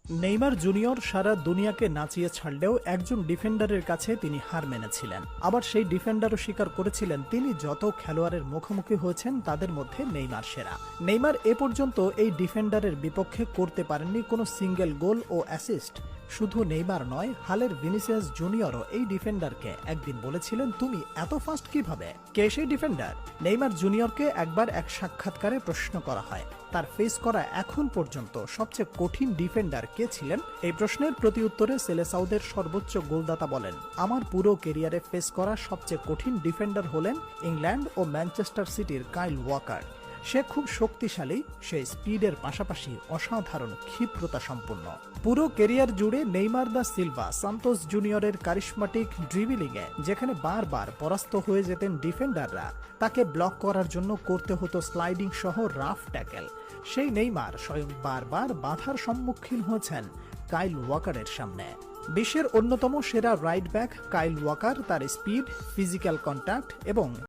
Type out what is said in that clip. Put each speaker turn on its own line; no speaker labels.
Neymar junior সারা দুনিয়াকে নাচিয়ে ছাড়লেও একজন ডিফেন্ডারের কাছে তিনি হার মেনেছিলেন। আবার সেই ডিফেন্ডারও স্বীকার করেছিলেন তিনি যত খেলোয়াড়ের মুখোমুখি হয়েছেন তাদের মধ্যে নেইমার সেরা। নেইমার এ পর্যন্ত এই ডিফেন্ডারের বিপক্ষে করতে পারেননি কোনো সিঙ্গেল গোল ও অ্যাসিস্ট। শুধু নেইমার নয়, হালের ভিনিসিয়াস জুনিয়রও এই ডিফেন্ডারকে একদিন বলেছিলেন, তুমি এত ফাস্ট কিভাবে? কে সেই ডিফেন্ডার? নেইমার জুনিয়রকে একবার এক সাক্ষাৎকারে প্রশ্ন করা হয় তার ফেস করা এখন পর্যন্ত সবচেয়ে কঠিন ডিফেন্ডার কে ছিলেন। এই প্রশ্নের প্রতি উত্তরে সেলেসাউদের সর্বোচ্চ গোলদাতা বলেন, আমার পুরো ক্যারিয়ারে ফেস করা সবচেয়ে কঠিন ডিফেন্ডার হলেন ইংল্যান্ড ও ম্যানচেস্টার সিটির কাইল ওয়াকার। সে খুব শক্তিশালী, সে স্পিডের পাশাপাশি অসাধারণ ক্ষিপ্রতা সম্পন্ন। পুরো ক্যারিয়ার জুড়ে নেইমার দা সিলভা সান্তোস জুনিয়রের কারিশমাটিক ড্রিবলিংয়ে যেখানে বারবার পরাস্ত হয়ে যেতেন ডিফেন্ডাররা, তাকে ব্লক করার জন্য করতে হতো স্লাইডিং সহ রাফ ট্যাকেল। সেই নেইমার স্বয়ং বারবার বাধার সম্মুখীন হয়েছেন কাইল ওয়াকারের সামনে। বিশ্বের অন্যতম সেরা রাইট ব্যাক কাইল ওয়াকার তার স্পিড, ফিজিক্যাল কন্ট্যাক্ট এবং